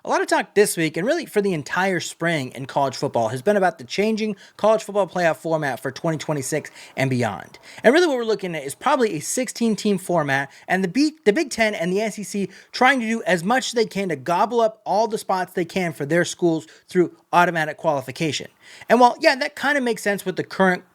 A lot of talk this week, and really for the entire spring in college football, has been about the changing college football playoff format for 2026 and beyond. And really what we're looking at is probably a 16-team format, and the Big Ten and the SEC trying to do as much as they can to gobble up all the spots they can for their schools through automatic qualification. And while, yeah, that kind of makes sense with the current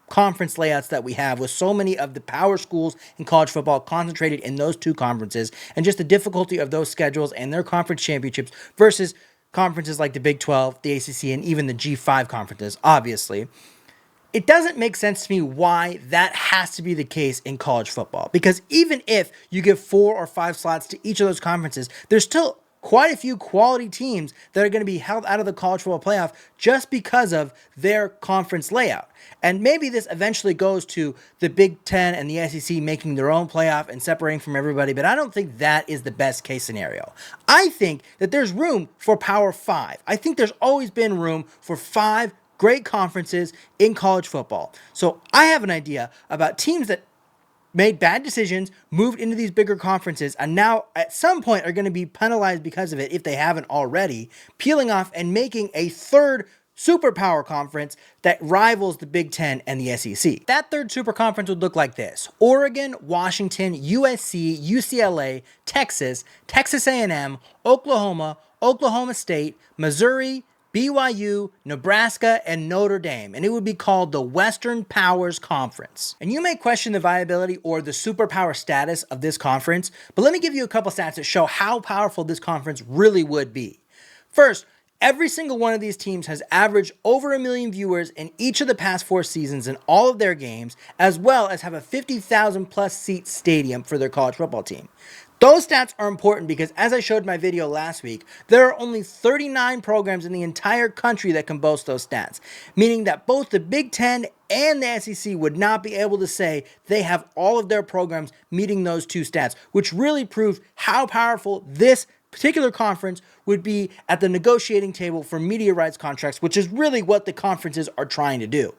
conference layouts that we have, with so many of the power schools in college football concentrated in those two conferences, and just the difficulty of those schedules and their conference championships versus conferences like the Big 12, the ACC, and even the G5 conferences, obviously. It doesn't make sense to me why that has to be the case in college football, because even if you give 4 or 5 slots to each of those conferences, there's still quite a few quality teams that are going to be held out of the college football playoff just because of their conference layout. And maybe this eventually goes to the Big Ten and the SEC making their own playoff and separating from everybody, but I don't think that is the best case scenario. I think that there's room for Power 5. I think there's always been room for 5 great conferences in college football. So I have an idea about teams that made bad decisions, moved into these bigger conferences, and now at some point are going to be penalized because of it if they haven't already, peeling off and making a third superpower conference that rivals the Big Ten and the SEC. That third super conference would look like this: Oregon, Washington, USC, UCLA, Texas, Texas A&M, Oklahoma, Oklahoma State, Missouri, BYU, Nebraska, and Notre Dame, and it would be called the Western Powers Conference. And you may question the viability or the superpower status of this conference, but let me give you a couple stats that show how powerful this conference really would be. First, every single one of these teams has averaged over 1 million viewers in each of the past 4 seasons in all of their games, as well as have a 50,000 plus seat stadium for their college football team. Those stats are important because, as I showed in my video last week, there are only 39 programs in the entire country that can boast those stats, meaning that both the Big Ten and the SEC would not be able to say they have all of their programs meeting those two stats, which really proves how powerful this particular conference would be at the negotiating table for media rights contracts, which is really what the conferences are trying to do.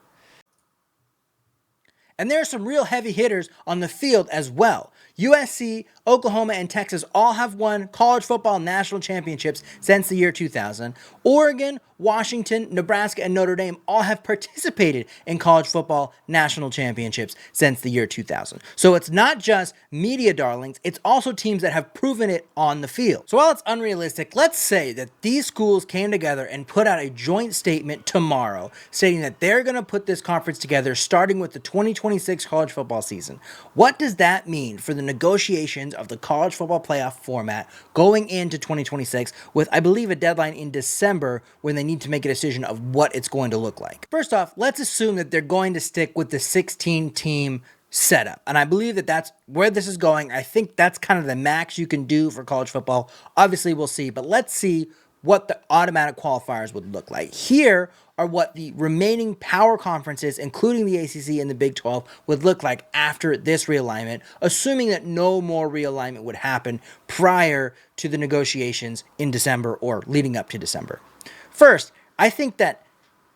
And there are some real heavy hitters on the field as well. USC, Oklahoma, and Texas all have won college football national championships since the year 2000. Oregon, Washington, Nebraska, and Notre Dame all have participated in college football national championships since the year 2000. So it's not just media darlings, it's also teams that have proven it on the field. So while it's unrealistic, let's say that these schools came together and put out a joint statement tomorrow stating that they're going to put this conference together starting with the 2026 college football season. What does that mean for the negotiations of the college football playoff format going into 2026 with, I believe, a deadline in December when they need to make a decision of what it's going to look like? First off, let's assume that they're going to stick with the 16-team setup. And I believe that that's where this is going. I think that's kind of the max you can do for college football. Obviously, we'll see, but let's see what the automatic qualifiers would look like. Here are what the remaining power conferences, including the ACC and the Big 12, would look like after this realignment, assuming that no more realignment would happen prior to the negotiations in December or leading up to December. First, I think that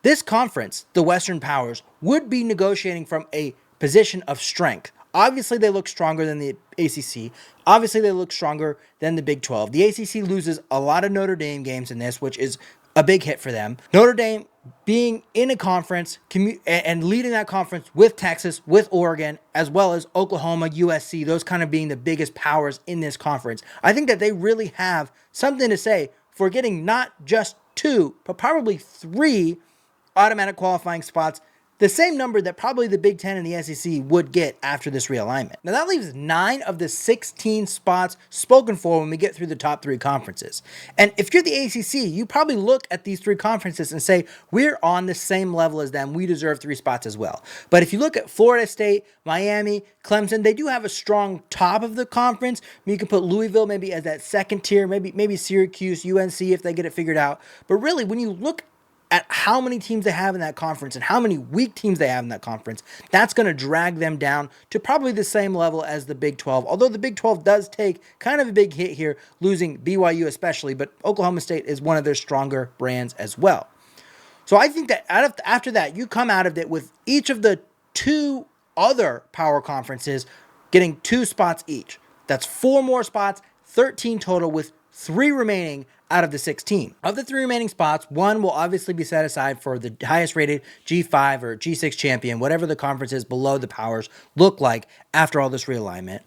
this conference, the Western Powers, would be negotiating from a position of strength. Obviously, they look stronger than the ACC. Obviously, they look stronger than the Big 12. The ACC loses a lot of Notre Dame games in this, which is a big hit for them. Notre Dame being in a conference and leading that conference with Texas, with Oregon, as well as Oklahoma, USC, those kind of being the biggest powers in this conference. I think that they really have something to say for getting not just 2, but probably 3 automatic qualifying spots, the same number that probably the Big Ten and the SEC would get after this realignment. Now that leaves 9 of the 16 spots spoken for when we get through the top 3 conferences. And if you're the ACC, you probably look at these 3 conferences and say, we're on the same level as them. We deserve 3 spots as well. But if you look at Florida State, Miami, Clemson, they do have a strong top of the conference. You can put Louisville maybe as that second tier, maybe Syracuse, UNC if they get it figured out. But really, when you look at how many teams they have in that conference and how many weak teams they have in that conference, that's going to drag them down to probably the same level as the Big 12. Although the Big 12 does take kind of a big hit here, losing BYU especially, but Oklahoma State is one of their stronger brands as well. So I think that after that, you come out of it with each of the 2 other power conferences getting 2 spots each. That's 4 more spots, 13 total, with 3 remaining out of the 16. Of the 3 remaining spots, 1 will obviously be set aside for the highest rated G5 or G6 champion, whatever the conferences below the powers look like after all this realignment.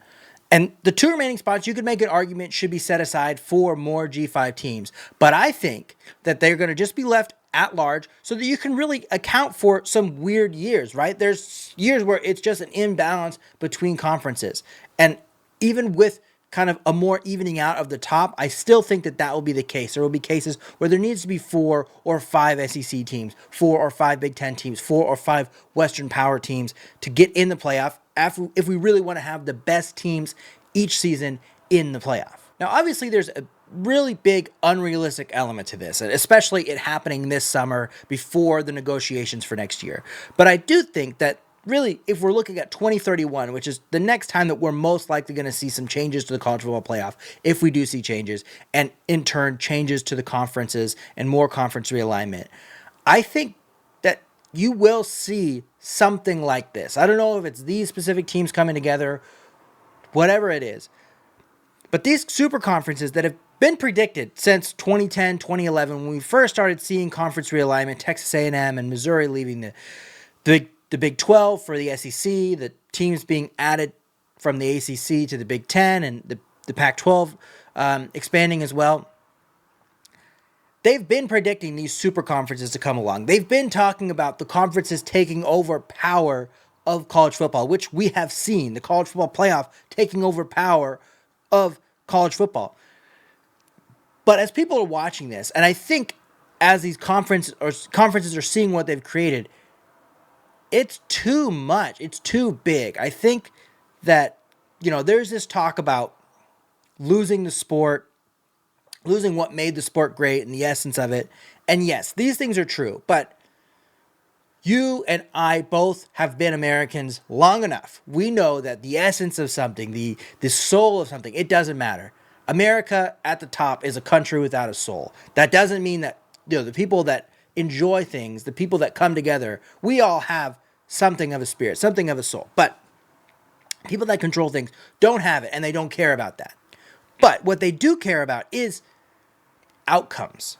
And the 2 remaining spots, you could make an argument, should be set aside for more G5 teams. But I think that they're going to just be left at large so that you can really account for some weird years, right? There's years where it's just an imbalance between conferences. And even with kind of a more evening out of the top, I still think that that will be the case. There will be cases where there needs to be 4 or 5 SEC teams, 4 or 5 Big Ten teams, 4 or 5 Western Power teams to get in the playoff if we really want to have the best teams each season in the playoff. Now, obviously, there's a really big unrealistic element to this, especially it happening this summer before the negotiations for next year. But I do think that really, if we're looking at 2031, which is the next time that we're most likely going to see some changes to the college football playoff, if we do see changes, and in turn changes to the conferences and more conference realignment, I think that you will see something like this. I don't know if it's these specific teams coming together, whatever it is, but these super conferences that have been predicted since 2010, 2011, when we first started seeing conference realignment, Texas A&M and Missouri leaving the Big 12 for the SEC, the teams being added from the ACC to the Big 10 and the Pac-12 expanding as well. They've been predicting these super conferences to come along. They've been talking about the conferences taking over power of college football, which we have seen, the college football playoff taking over power of college football. But as people are watching this, and I think as these conferences are seeing what they've created, it's too much. It's too big. I think that, there's this talk about losing the sport, losing what made the sport great and the essence of it. And yes, these things are true, but you and I both have been Americans long enough. We know that the essence of something, the soul of something, it doesn't matter. America at the top is a country without a soul. That doesn't mean that, the people that enjoy things, the people that come together, we all have something of a spirit, something of a soul. But people that control things don't have it, and they don't care about that. But what they do care about is outcomes,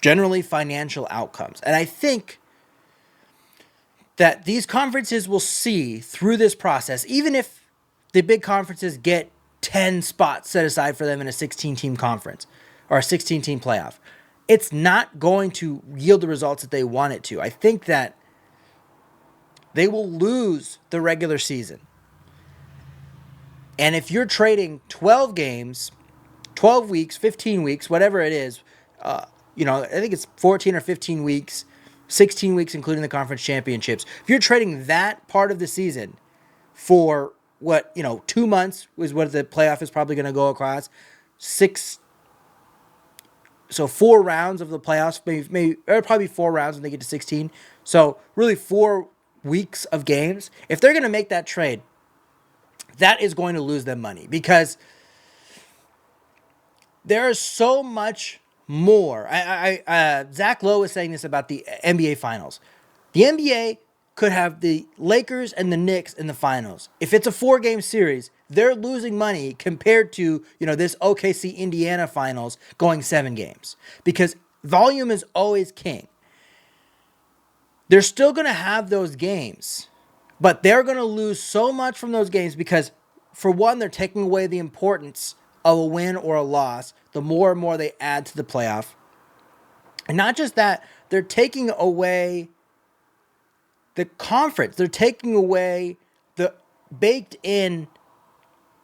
generally financial outcomes. And I think that these conferences will see through this process, even if the big conferences get 10 spots set aside for them in a 16-team conference or a 16-team playoff, it's not going to yield the results that they want it to. I think that they will lose the regular season. And if you're trading 12 games, 12 weeks, 15 weeks, whatever it is, I think it's 14 or 15 weeks, 16 weeks, including the conference championships. If you're trading that part of the season for 2 months is what the playoff is probably going to go across, 4 rounds of the playoffs, maybe probably 4 rounds when they get to 16. So really 4 weeks of games. If they're going to make that trade, that is going to lose them money because there is so much more. Zach Lowe was saying this about the NBA Finals. The NBA could have the Lakers and the Knicks in the finals. If it's a 4-game series, they're losing money compared to, this OKC Indiana finals going 7 games because volume is always king. They're still going to have those games, but they're going to lose so much from those games because, for one, they're taking away the importance of a win or a loss the more and more they add to the playoff. And not just that, they're taking away the conference. They're taking away the baked in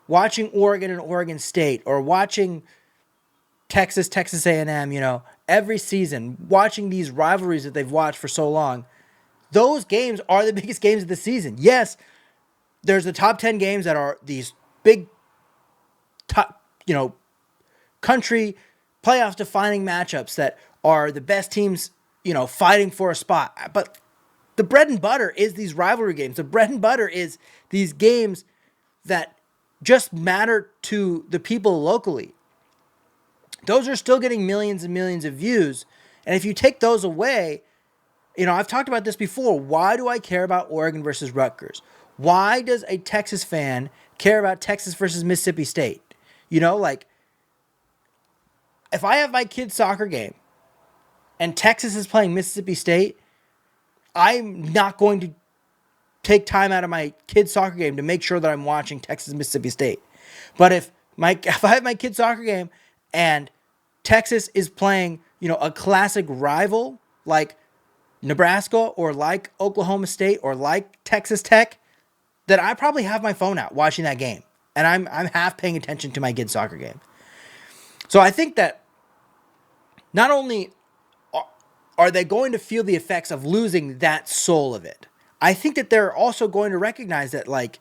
watching Oregon and Oregon State or watching Texas A&M, every season, watching these rivalries that they've watched for so long. Those games are the biggest games of the season. Yes, there's the top 10 games that are these big, country playoff defining matchups that are the best teams, fighting for a spot. But the bread and butter is these rivalry games. The bread and butter is these games that just matter to the people locally. Those are still getting millions and millions of views. And if you take those away, I've talked about this before. Why do I care about Oregon versus Rutgers? Why does a Texas fan care about Texas versus Mississippi State? if I have my kid's soccer game and Texas is playing Mississippi State, I'm not going to take time out of my kid's soccer game to make sure that I'm watching Texas Mississippi State. But if I have my kid's soccer game and Texas is playing, a classic rival like Nebraska or like Oklahoma State or like Texas Tech, then I probably have my phone out watching that game. And I'm half paying attention to my kid's soccer game. So I think that not only are they going to feel the effects of losing that soul of it, I think that they're also going to recognize that, like,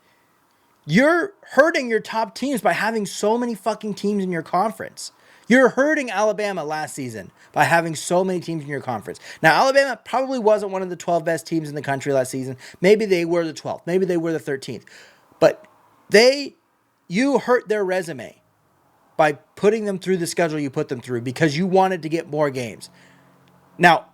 you're hurting your top teams by having so many fucking teams in your conference. You're hurting Alabama last season by having so many teams in your conference. Now, Alabama probably wasn't one of the 12 best teams in the country last season. Maybe they were the 12th. Maybe they were the 13th. But you hurt their resume by putting them through the schedule you put them through because you wanted to get more games. Now,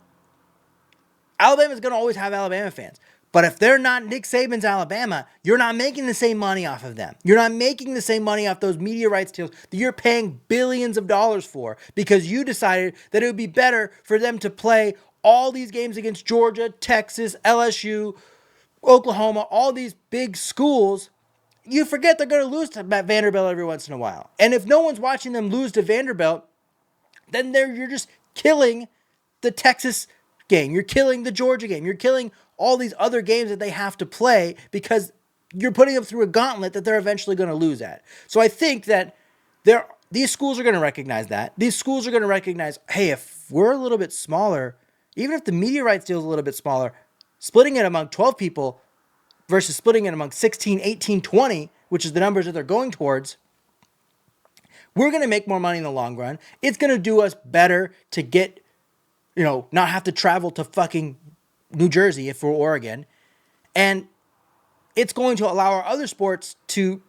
Alabama's going to always have Alabama fans. But if they're not Nick Saban's Alabama, you're not making the same money off of them. You're not making the same money off those media rights deals that you're paying billions of dollars for because you decided that it would be better for them to play all these games against Georgia, Texas, LSU, Oklahoma, all these big schools. You forget they're going to lose to Vanderbilt every once in a while. And if no one's watching them lose to Vanderbilt, then you're just killing the Texas game. You're killing the Georgia game. You're killing all these other games that they have to play because you're putting them through a gauntlet that they're eventually going to lose at. So I think that these schools are going to recognize that. These schools are going to recognize, hey, if we're a little bit smaller, even if the media rights deal is a little bit smaller, splitting it among 12 people versus splitting it among 16, 18, 20, which is the numbers that they're going towards, we're going to make more money in the long run. It's going to do us better to get, not have to travel to fucking New Jersey if we're Oregon. And it's going to allow our other sports to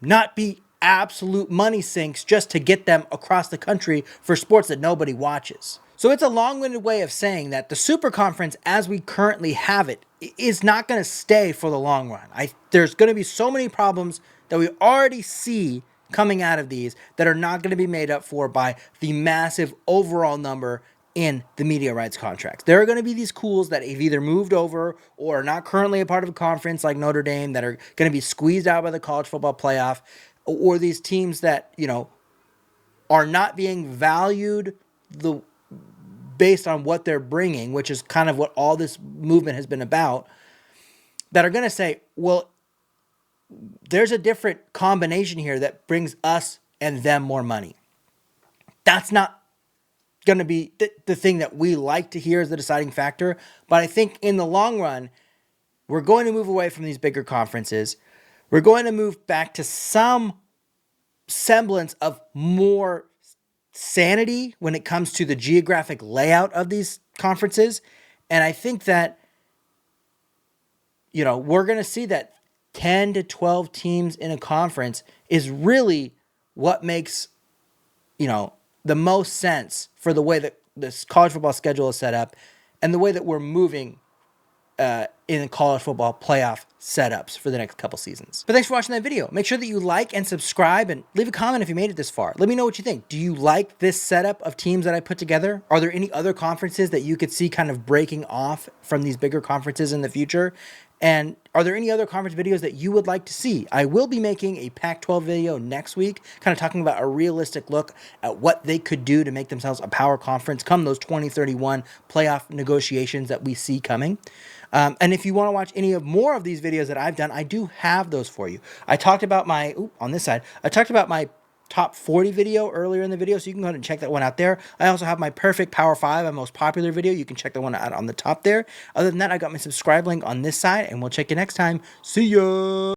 not be absolute money sinks just to get them across the country for sports that nobody watches. So it's a long-winded way of saying that the Super Conference as we currently have it is not going to stay for the long run. There's going to be so many problems that we already see coming out of these that are not going to be made up for by the massive overall number in the media rights contracts. There are going to be these schools that have either moved over or are not currently a part of a conference like Notre Dame that are going to be squeezed out by the college football playoff, or these teams that, are not being valued based on what they're bringing, which is kind of what all this movement has been about, that are going to say, well, there's a different combination here that brings us and them more money. That's not going to be the thing that we like to hear as the deciding factor. But I think in the long run, we're going to move away from these bigger conferences. We're going to move back to some semblance of more sanity when it comes to the geographic layout of these conferences. And I think that, we're going to see that 10 to 12 teams in a conference is really what makes, the most sense for the way that this college football schedule is set up and the way that we're moving in college football playoff setups for the next couple seasons. But thanks for watching that video. Make sure that you like and subscribe and leave a comment if you made it this far. Let me know what you think. Do you like this setup of teams that I put together? Are there any other conferences that you could see kind of breaking off from these bigger conferences in the future? And are there any other conference videos that you would like to see? I will be making a Pac-12 video next week, kind of talking about a realistic look at what they could do to make themselves a power conference come those 2031 playoff negotiations that we see coming. And if you want to watch any more of these videos that I've done, I do have those for you. I talked about I talked about my top 40 video earlier in the video, so you can go ahead and check that one out there. I also have my perfect Power 5, my most popular video. You can check that one out on the top there. Other than that, I got my subscribe link on this side, and we'll check you next time. See ya!